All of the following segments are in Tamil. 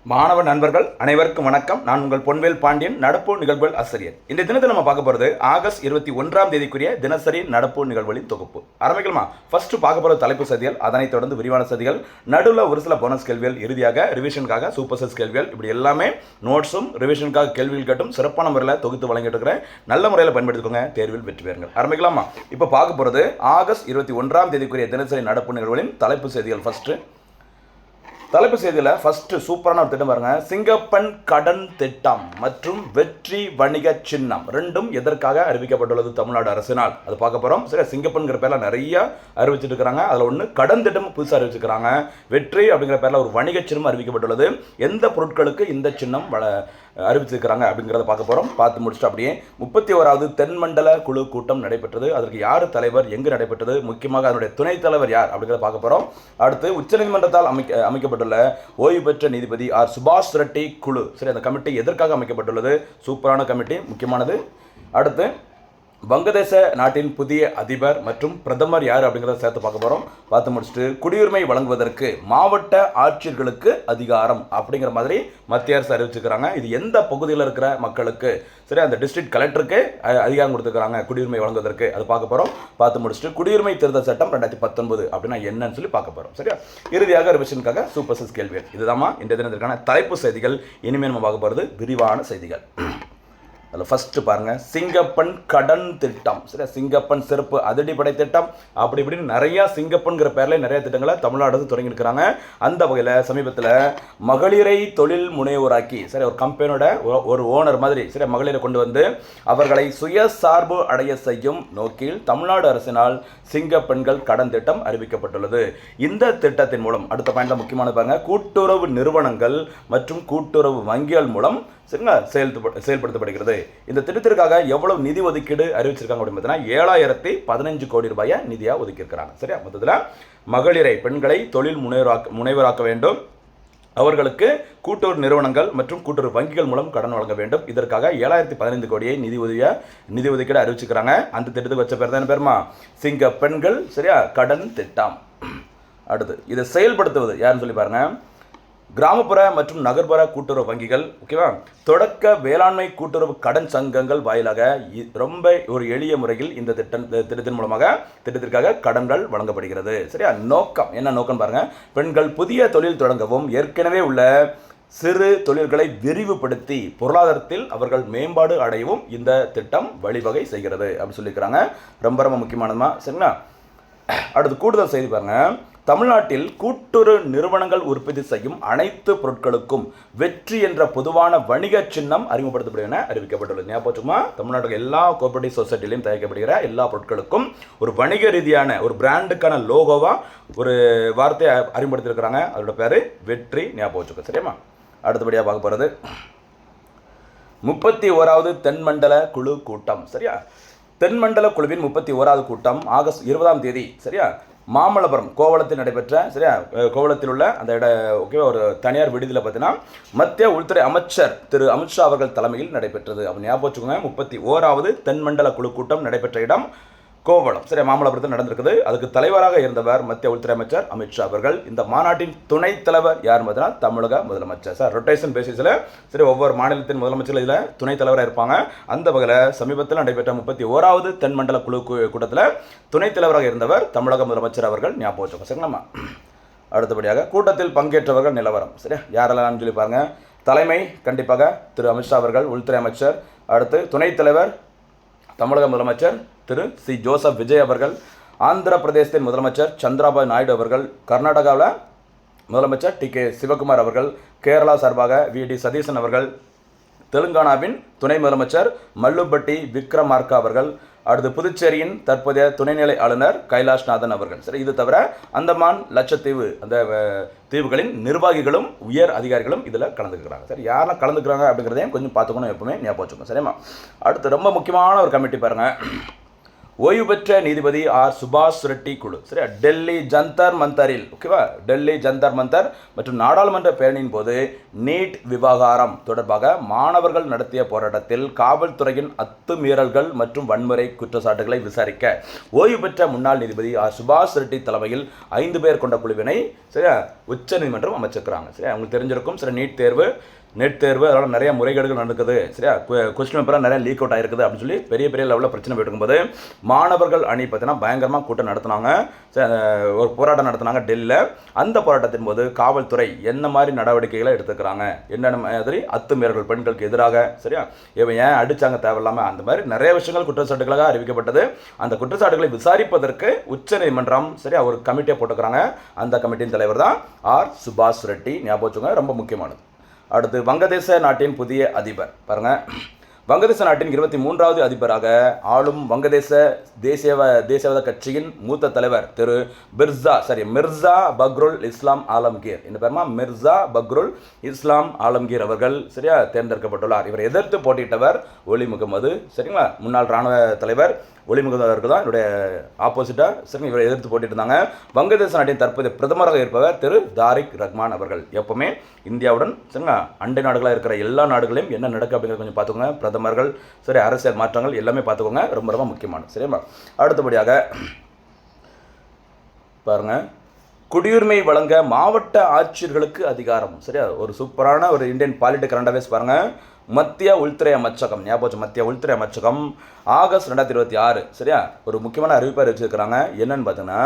மாணவ நண்பர்கள் அனைவருக்கும் வணக்கம். நான் உங்கள் பொன்வேல் பாண்டியன், நடப்பு நிகழ்வுகள் ஆசிரியர். இந்த தினத்தில் நம்ம பார்க்க போகிறது ஆகஸ்ட் 21ஆம் தேதிக்குரிய தினசரி நடப்பு நிகழ்வுகளின் தொகுப்பு. ஆரம்பிக்கலாமா? ஃபர்ஸ்ட் பார்க்க போகிற தலைப்பு செய்திகள், அதனைத் தொடர்ந்து விரிவான செய்திகள், நடுவில் ஒரு சில போனஸ் கேள்விகள், இறுதியாக ரிவிஷனுக்காக சூப்பர் செஸ் கேள்விகள். இப்படி எல்லாமே நோட்ஸும் ரிவிஷனுக்காக கேள்விகள் கேட்டும் சிறப்பான முறையில் தொகுத்து வழங்கிட்டு இருக்கிறேன். நல்ல முறையில் பயன்படுத்திக்கோங்க, தேர்வில் வெற்றி பெறுங்கள். ஆரம்பிக்கலாமா? இப்போ பார்க்க போகிறது ஆகஸ்ட் 21ஆம் தேதிக்குரிய தினசரி நடப்பு நிகழ்வுகளின் தலைப்பு செய்திகள். ஃபர்ஸ்ட் தலைப்பு செய்தியில் ஃபர்ஸ்ட் சூப்பரான ஒரு திட்டம் பாருங்க. சிங்கப்பன் கடன் திட்டம் மற்றும் வெற்றி வணிக சின்னம் ரெண்டும் எதற்காக அறிவிக்கப்பட்டுள்ளது தமிழ்நாடு அரசினால், அது பார்க்க போகிறோம். சரி, சிங்கப்பன்கிற பேரில் நிறைய அறிவிச்சிட்டு இருக்கிறாங்க. அதில் ஒன்று கடன் திட்டம் புதுசாக அறிவிச்சிருக்கிறாங்க. வெற்றி அப்படிங்கிற பேரில் ஒரு வணிக சின்னம் அறிவிக்கப்பட்டுள்ளது. எந்த பொருட்களுக்கு இந்த சின்னம் அறிவிச்சிருக்கிறாங்க அப்படிங்கிறத பார்க்க போகிறோம். பார்த்து முடிச்சுட்டு அப்படியே 31வது தென்மண்டல குழு கூட்டம் நடைபெற்றது. அதற்கு யார் தலைவர், எங்கு நடைபெற்றது, முக்கியமாக அதனுடைய துணைத் தலைவர் யார் அப்படிங்கிறத பார்க்க போகிறோம். அடுத்து உச்சநீதிமன்றத்தால் அமைக்கப்பட்டுள்ள ஓய்வு பெற்ற நீதிபதி ஆர் சுபாஷ் ரெட்டி குழு. சரி, அந்த கமிட்டி எதற்காக அமைக்கப்பட்டுள்ளது? சூப்பரான கமிட்டி, முக்கியமானது. அடுத்து வங்கதேச நாட்டின் புதிய அதிபர் மற்றும் பிரதமர் யார் அப்படிங்கிறத சேர்த்து பார்க்க போகிறோம். பார்த்து முடிச்சுட்டு குடியுரிமை வழங்குவதற்கு மாவட்ட ஆட்சியர்களுக்கு அதிகாரம் அப்படிங்கிற மாதிரி மத்திய அரசு அறிவிச்சுக்கிறாங்க. இது எந்த பகுதியில் இருக்கிற மக்களுக்கு, சரி, அந்த டிஸ்ட்ரிக்ட் கலெக்டருக்கு அதிகாரம் கொடுத்துருக்காங்க குடியுரிமை வழங்குவதற்கு, அது பார்க்க போகிறோம். பார்த்து முடிச்சுட்டு குடியுரிமை திருத்த சட்டம் 2019 அப்படின்னா என்னன்னு சொல்லி பார்க்க போகிறோம். சரியா, இறுதியாக ரிவிஷனுக்காக சூப்பர் செஸ் கேள்விகள். இதுதான் இந்த தினத்திற்கான தலைப்பு செய்திகள். இனிமேல் நம்ம பார்க்க போகிறது விரிவான செய்திகள். அதில் ஃபஸ்ட்டு பாருங்கள், சிங்கப்பன் கடன் திட்டம். சரி, சிங்கப்பன் சிறப்பு அதிரடிப்படை திட்டம், அப்படி இப்படின்னு நிறையா சிங்கப்பன்கிற பேரில் நிறைய திட்டங்களை தமிழ்நாடு அரசு தொடங்கியிருக்கிறாங்க. அந்த வகையில் சமீபத்தில் மகளிரை தொழில் முனைவோராக்கி, சரி, ஒரு கம்பெனியோட ஒரு ஓனர் மாதிரி, சரி, மகளிரை கொண்டு வந்து அவர்களை சுயசார்பு அடைய செய்யும் நோக்கில் தமிழ்நாடு அரசினால் சிங்கப்பெண்கள் கடன் திட்டம் அறிவிக்கப்பட்டுள்ளது. இந்த திட்டத்தின் மூலம் அடுத்த பாயிண்ட் முக்கியமான பாருங்கள், கூட்டுறவு நிறுவனங்கள் மற்றும் கூட்டுறவு வங்கிகள் மூலம் சரிங்களா செயல்படுத்தப்படுகிறது. இந்த திட்டத்திற்காக எவ்வளவு நிதி ஒதுக்கீடு அறிவிச்சிருக்காங்க அப்படின்னு பார்த்தீங்கன்னா 7015 கோடி ரூபாயை நிதியாக ஒதுக்கியிருக்கிறாங்க. சரியா, மொத்தத்தில் மகளிரை, பெண்களை தொழில் முனைவராக்க வேண்டும். அவர்களுக்கு கூட்டுறவு நிறுவனங்கள் மற்றும் கூட்டுறவு வங்கிகள் மூலம் கடன் வழங்க வேண்டும். இதற்காக 7015 கோடியை நிதி ஒதுக்கீடு அறிவிச்சுக்கிறாங்க. அந்த திட்டத்துக்கு வச்ச பேர் தான் பேருமா சிங்க பெண்கள், சரியா, கடன் திட்டம். அடுத்து இதை செயல்படுத்துவது யாருன்னு சொல்லி பாருங்க, கிராமப்புற மற்றும் நகர்ப்புற கூட்டுறவு வங்கிகள், ஓகேவா, தொடக்க வேளாண்மை கூட்டுறவு கடன் சங்கங்கள் வாயிலாக ரொம்ப ஒரு எளிய முறையில் இந்த திட்டத்தின் மூலமாக திட்டத்திற்காக கடன்கள் வழங்கப்படுகிறது. சரியா, நோக்கம் என்ன நோக்கம் பாருங்க, பெண்கள் புதிய தொழில் தொடங்கவும் ஏற்கனவே உள்ள சிறு தொழில்களை விரிவுபடுத்தி பொருளாதாரத்தில் அவர்கள் மேம்பாடு அடையவும் இந்த திட்டம் வழிவகை செய்கிறது அப்படின்னு சொல்லியிருக்கிறாங்க. ரொம்ப ரொம்ப முக்கியமானதுமா. சரிங்களா, அடுத்து கூடுதல் செய்தி பாருங்க, தமிழ்நாட்டில் கூட்டுறவு நிறுவனங்கள் உற்பத்தி செய்யும் அனைத்து பொருட்களுக்கும் வெற்றி என்ற பொதுவான வணிக சின்னம் அறிமுகப்படுத்தப்படும் என அறிவிக்கப்பட்டுள்ளது. ஞாபகமா, தமிழ்நாட்டில் எல்லா கோஆபரேட்டிவ் சொசைட்டிலையும் தயாரிக்கப்படுகிற எல்லா பொருட்களுக்கும் ஒரு வணிக ரீதியான ஒரு பிராண்டுக்கான லோகோவா ஒரு வார்த்தையை அறிமுகப்படுத்தியிருக்கிறாங்க. அதோட பேர் வெற்றி. ஞாபகம் வச்சுக்கோ. சரியாமா, அடுத்தபடியாக பார்க்க போகிறது 31வது தென்மண்டல குழு கூட்டம். சரியா, தென்மண்டல குழுவின் 31வது கூட்டம் ஆகஸ்ட் 20ஆம் தேதி, சரியா, மாமல்லபுரம் கோவளத்தில் நடைபெற்ற, சரியா, கோவளத்தில் உள்ள அந்த ஓகே ஒரு தனியார் விடுதியில் பார்த்தீங்கன்னா மத்திய உள்துறை அமைச்சர் திரு அமித்ஷா அவர்கள் தலைமையில் நடைபெற்றது. அப்போ ஞாபகம் வச்சுக்கோங்க, 31வது தென்மண்டல குழு கூட்டம் நடைபெற்ற இடம் கோவளம். சரி, மாமல்லபுரத்தில் நடந்திருக்குது. அதுக்கு தலைவராக இருந்தவர் மத்திய உள்துறை அமைச்சர் அமித்ஷா அவர்கள். இந்த மாநாட்டின் துணைத் தலைவர் யார் பார்த்தீங்கன்னா தமிழக முதலமைச்சர். சார், ரொட்டேஷன் பேசிஸில், சரி, ஒவ்வொரு மாநிலத்தின் முதலமைச்சர்கள் இதில் துணைத் தலைவராக இருப்பாங்க. அந்த வகையில் சமீபத்தில் நடைபெற்ற 31வது தென்மண்டல குழு கூட்டத்தில் துணைத் தலைவராக இருந்தவர் தமிழக முதலமைச்சர் அவர்கள். ஞாபகம் வச்சுக்கோங்க. சரிங்களா, அடுத்தபடியாக கூட்டத்தில் பங்கேற்றவர்கள் நிலவரம். சரியா, யாரெல்லாம் சொல்லி பாருங்க, தலைமை கண்டிப்பாக திரு அமித்ஷா அவர்கள், உள்துறை அமைச்சர். அடுத்து துணைத் தலைவர் தமிழக முதலமைச்சர் திரு சி ஜோசப் விஜய் அவர்கள், ஆந்திர பிரதேசத்தின் முதலமைச்சர் சந்திரபாபு நாயுடு அவர்கள், கர்நாடகாவில் முதலமைச்சர் டி.கே. சிவகுமார் அவர்கள், கேரளா சார்பாக வி.டி. சதீசன் அவர்கள், தெலுங்கானாவின் துணை முதலமைச்சர் மல்லுப்பட்டி விக்ரமார்கா அவர்கள், அடுத்து புதுச்சேரியின் தற்போதைய துணைநிலை ஆளுநர் கைலாஷ்நாதன் அவர்கள். சரி, இது தவிர அந்தமான் லட்சத்தீவு அந்த தீவுகளின் நிர்வாகிகளும் உயர் அதிகாரிகளும் இதில் கலந்துக்கிறாங்க. சரி, யாரெல்லாம் கலந்துக்கிறாங்க அப்படிங்கிறதையும் கொஞ்சம் பார்த்துக்கணும், எப்பவுமே ஞாபகம் வச்சுக்கோங்க. சரிம்மா, அடுத்து ரொம்ப முக்கியமான ஒரு கமிட்டி பாருங்கள், ஓய்வு பெற்ற நீதிபதி ஆர் சுபாஷ் ரெட்டி குழு சரியா டெல்லி ஜந்தர் மந்தரில் ஓகேவா டெல்லி ஜந்தர் மந்தர் மற்றும் நாடாளுமன்ற பேரணியின் போது நீட் விவகாரம் தொடர்பாக மாணவர்கள் நடத்திய போராட்டத்தில் காவல்துறையின் அத்துமீறல்கள் மற்றும் வன்முறை குற்றச்சாட்டுகளை விசாரிக்க ஓய்வு பெற்ற முன்னாள் நீதிபதி ஆர் சுபாஷ் ரெட்டி தலைமையில் 5 பேர் கொண்ட குழுவினை சரியா உச்சநீதிமன்றம் அமைச்சிருக்கிறாங்க சரியா உங்களுக்கு தெரிஞ்சிருக்கும் சரி நெட் தேர்வு அதனால் நிறைய முறைகேடுகள் நடக்குது சரியா கொஸ்டின் பேப்பராக நிறைய லீக் அவுட் ஆயிருக்குது அப்படின்னு சொல்லி பெரிய லெவலில் பிரச்சனை போயிருக்கும்போது மாணவர்கள் அணி பார்த்தீங்கன்னா பயங்கரமாக கூட்டம் நடத்தினாங்க ஒரு போராட்டம் நடத்தினாங்க டெல்லியில் அந்த போராட்டத்தின் போது காவல்துறை என்ன மாதிரி நடவடிக்கைகளை எடுத்துக்கிறாங்க என்னென்ன மாதிரி அத்துமீறல்கள் பெண்களுக்கு எதிராக சரியா இவன் ஏன் அடித்தாங்க தேவையில்லாமல் அந்த மாதிரி நிறைய விஷயங்கள் குற்றச்சாட்டுகளாக அறிவிக்கப்பட்டது அந்த குற்றச்சாட்டுகளை விசாரிப்பதற்கு உச்சநீதிமன்றம் சரியா ஒரு கமிட்டியை போட்டுக்கிறாங்க அந்த கமிட்டியின் தலைவர் தான் ஆர் சுபாஷ் ரெட்டி ஞாபகம் வச்சுக்கோங்க ரொம்ப முக்கியமானது அடுத்து வங்கதேச நாட்டின் புதிய அதிபர் பாருங்க வங்கதேச நாட்டின் 23வது அதிபராக ஆளும் வங்கதேச தேசியவாத கட்சியின் மூத்த தலைவர் திரு மிர்சா பக்ருல் இஸ்லாம் ஆலம்கீர் இந்த பேருமா மிர்சா பக்ருல் இஸ்லாம் ஆலம்கீர் அவர்கள் சரியா தேர்ந்தெடுக்கப்பட்டுள்ளார் இவரை எதிர்த்து போட்டியிட்டவர் ஒலி முகமது சரிங்களா முன்னாள் இராணுவ தலைவர் ஒலி முகமது தான் என்னுடைய ஆப்போசிட்டாக சரிங்க இவரை எதிர்த்து போட்டிட்டு இருந்தாங்க வங்கதேச நாட்டின் தற்போதைய பிரதமராக இருப்பவர் திரு தாரிக் ரஹ்மான் அவர்கள் எப்பவுமே இந்தியாவுடன் சரிங்களா அண்டை நாடுகளாக இருக்கிற எல்லா நாடுகளையும் என்ன நடக்கு அப்படிங்கிறத கொஞ்சம் பார்த்துக்கோங்க பிரதமர்கள் சரி அரசியல் மாற்றங்கள் எல்லாமே பார்த்துக்கோங்க ரொம்ப முக்கியமானது சரியா அடுத்தபடியாக பாருங்க குடியுரிமை வழங்க மாவட்ட ஆட்சியர்களுக்கு அதிகாரம் சரியா ஒரு சூப்பரான ஒரு இந்தியன் பாலிட்டிக் கரண்ட் அஃபேர்ஸ் பாருங்க மத்திய உள்துறை அமைச்சகம் ஞாபகம் மத்திய உள்துறை அமைச்சகம் ஆகஸ்ட் 2026 சரியா ஒரு முக்கியமான அறிவிப்பை அறிவிச்சிருக்கிறாங்க என்னன்னு பார்த்தீங்கன்னா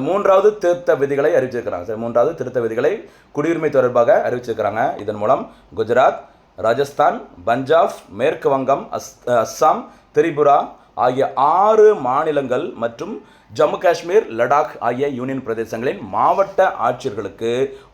3வது திருத்த விதிகளை அறிவிச்சிருக்கிறாங்க சரி 3வது திருத்த விதிகளை குடியுரிமை தொடர்பாக அறிவிச்சிருக்கிறாங்க இதன் மூலம் குஜராத் ராஜஸ்தான் பஞ்சாப் மேற்கு வங்கம் அஸ்ஸாம் திரிபுரா ஆகிய 6 மாநிலங்கள் மற்றும் ஜம்மு காஷ்மீர் லடாக் ஆகிய யூனியன் பிரதேசங்களின் மாவட்ட ஆட்சியர்களுக்கு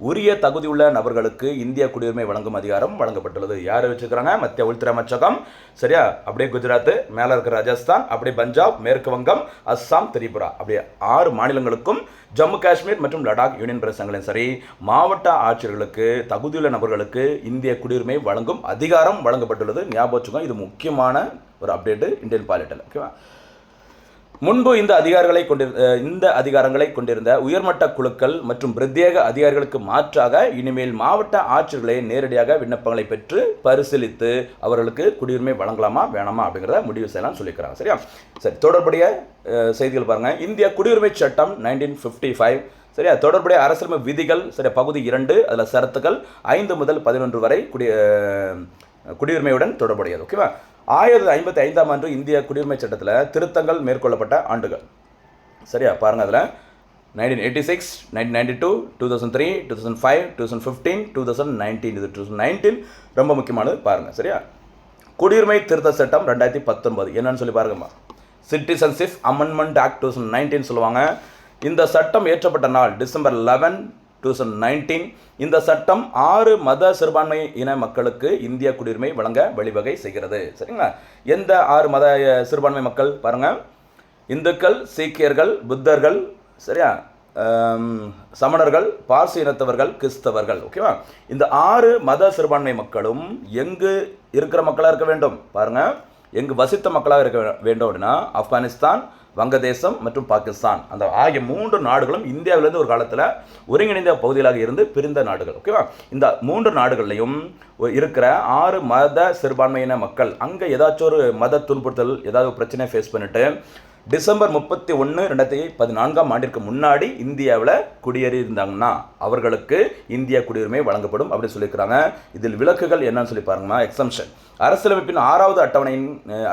உரிய தகுதியுள்ள நபர்களுக்கு இந்திய குடியுரிமை வழங்கும் அதிகாரம் வழங்கப்பட்டுள்ளது யார் வச்சுக்கிறாங்க மத்திய உள்துறை அமைச்சகம் சரியா அப்படியே குஜராத் மேலே இருக்கிற ராஜஸ்தான் அப்படியே பஞ்சாப் மேற்கு வங்கம் அஸ்ஸாம் திரிபுரா அப்படியே 6 மாநிலங்களுக்கும் ஜம்மு காஷ்மீர் மற்றும் லடாக் யூனியன் பிரதேசங்களின் சரி மாவட்ட ஆட்சியர்களுக்கு தகுதியுள்ள நபர்களுக்கு இந்திய குடியுரிமை வழங்கும் அதிகாரம் வழங்கப்பட்டுள்ளது ஞாபகம் வச்சுக்கோங்க இது முக்கியமான ஒரு அப்டேட்டு இந்தியன் பாலிட்டியில் ஓகேவா முன்பு இந்த அதிகாரங்களை கொண்டிருந்த உயர்மட்ட குழுக்கள் மற்றும் பிரத்யேக அதிகாரிகளுக்கு மாற்றாக இனிமேல் மாவட்ட ஆட்சியர்களை நேரடியாக விண்ணப்பங்களை பெற்று பரிசீலித்து அவர்களுக்கு குடியுரிமை வழங்கலாமா வேணாமா அப்படிங்கிறத முடிவு செய்யலாம் சொல்லிக்கிறாங்க சரியா சரி தொடர்புடைய செய்திகள் பாருங்க இந்திய குடியுரிமை சட்டம் 1955 சரியா தொடர்புடைய அரசியலமைப்பு விதிகள் சரியா பகுதி 2 அதில் சரத்துக்கள் 5 முதல் 11 வரை குடியுரிமையுடன் தொடர்புடையது ஓகேவா 1955ஆம் ஆண்டு இந்திய குடியுரிமை சட்டத்தில் திருத்தங்கள் மேற்கொள்ளப்பட்ட ஆண்டுகள் சரியா பாருங்க அதில் 1986 1992 2003 2005 2015 2019 இது 2019 ரொம்ப முக்கியமானது பாருங்க சரியா குடியுரிமை திருத்த சட்டம் 2019 என்னன்னு சொல்லி பாருங்கம்மா சிட்டிசன்ஷிப் அமெண்ட்மெண்ட் ஆக்ட் 2019 சொல்லுவாங்க இந்த சட்டம் இயற்றப்பட்ட நாள் டிசம்பர் 11 2019 இந்த சட்டம் 6 மத சிறுபான்மை இன மக்களுக்கு இந்திய குடியுரிமை வழங்க வழிவகை செய்கிறது சரிங்களா எந்த 6 மத சிறுபான்மை மக்கள் பாருங்க இந்துக்கள் சீக்கியர்கள் புத்தர்கள் சரியா சமணர்கள் பார்சி இனத்தவர்கள் கிறிஸ்தவர்கள் ஓகேவா இந்த 6 மத சிறுபான்மை மக்களும் எங்கு இருக்கிற மக்களாக இருக்க வேண்டும் பாருங்க எங்கு வசித்த மக்களாக இருக்க வேண்டும் அப்படின்னா ஆப்கானிஸ்தான் வங்கதேசம் மற்றும் பாகிஸ்தான் அந்த ஆகிய 3 நாடுகளும் இந்தியாவிலிருந்து ஒரு காலத்தில் ஒருங்கிணைந்த பகுதிகளாக இருந்து பிரிந்த நாடுகள் ஓகேவா இந்த 3 நாடுகள்லையும் இருக்கிற 6 மத சிறுபான்மையின மக்கள் அங்கே ஏதாச்சும் ஒரு மத துன்புறுத்தல் ஏதாவது பிரச்சனையை ஃபேஸ் பண்ணிட்டு டிசம்பர் 31 2014ஆம் ஆண்டிற்கு முன்னாடி இந்தியாவில் குடியேறி இருந்தாங்கன்னா அவர்களுக்கு இந்திய குடியுரிமை வழங்கப்படும் அப்படின்னு சொல்லியிருக்கிறாங்க இதில் விலக்குகள் என்னன்னு சொல்லி பாருங்கன்னா எக்ஸம்ஷன் அரசியலமைப்பின் 6வது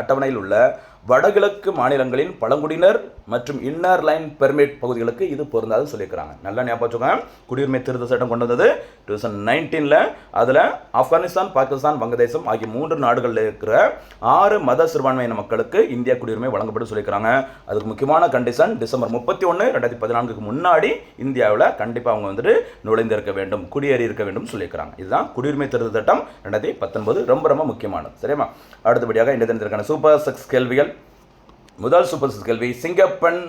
அட்டவணையில் உள்ள வடகிழக்கு மாநிலங்களின் பழங்குடியினர் மற்றும் இன்னர் லைன் பெர்மிட் பகுதிகளுக்கு இது பொருந்தாதுன்னு சொல்லியிருக்கிறாங்க நல்லா ஞாபகம் வச்சுக்கோங்க குடியுரிமை திருத்த சட்டம் கொண்டு வந்தது 2019 அதில் ஆப்கானிஸ்தான் பாகிஸ்தான் வங்கதேசம் ஆகிய 3 நாடுகளில் இருக்கிற 6 மத சிறுபான்மையின மக்களுக்கு இந்திய குடியுரிமை வழங்கப்படும் சொல்லியிருக்கிறாங்க அதுக்கு முக்கியமான கண்டிஷன் டிசம்பர் 31 2014க்கு முன்னாடி இந்தியாவில் கண்டிப்பாக அவங்க வந்துட்டு நுழைந்திருக்க வேண்டும் குடியேறி இருக்க வேண்டும் சொல்லியிருக்கிறாங்க இதுதான் குடியுரிமை திருத்த சட்டம் 2019 ரொம்ப முக்கியமானது சரியா அடுத்தபடியாக இந்த தினத்திற்கான சூப்பர் 6 கேள்விகள் முதல் சூப்பர் 6 கேள்வி சிங்கப்பெண்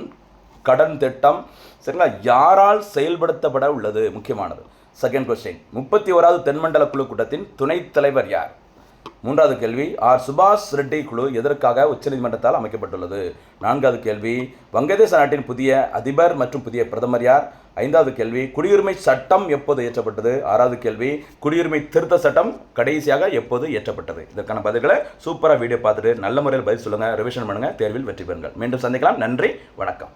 கடன் திட்டம் சரிங்களா யாரால் செயல்படுத்தப்பட உள்ளது முக்கியமானது செகண்ட் கொஸ்டின் 31வது தென்மண்டல குழு கூட்டத்தின் துணைத் தலைவர் யார் மூன்றாவது கேள்வி, ஆர் சுபாஷ் ரெட்டி குழு எதற்காக உச்சநீதிமன்றத்தால் அமைக்கப்பட்டுள்ளது? நான்காவது கேள்வி, வங்கதேச நாட்டின் புதிய அதிபர் மற்றும் புதிய பிரதமர் யார்? ஐந்தாவது கேள்வி, குடியுரிமை சட்டம் எப்போது இயற்றப்பட்டது? ஆறாவது கேள்வி, குடியுரிமை திருத்த சட்டம் கடைசியாக எப்போது இயற்றப்பட்டது? இதற்கான பதில்களை சூப்பராக வீடியோ பார்த்துட்டு நல்ல முறையில் பதில் சொல்லுங்கள், ரிவிஷன் பண்ணுங்கள், தேர்வில் வெற்றி பெறுங்கள். மீண்டும் சந்திக்கலாம். நன்றி, வணக்கம்.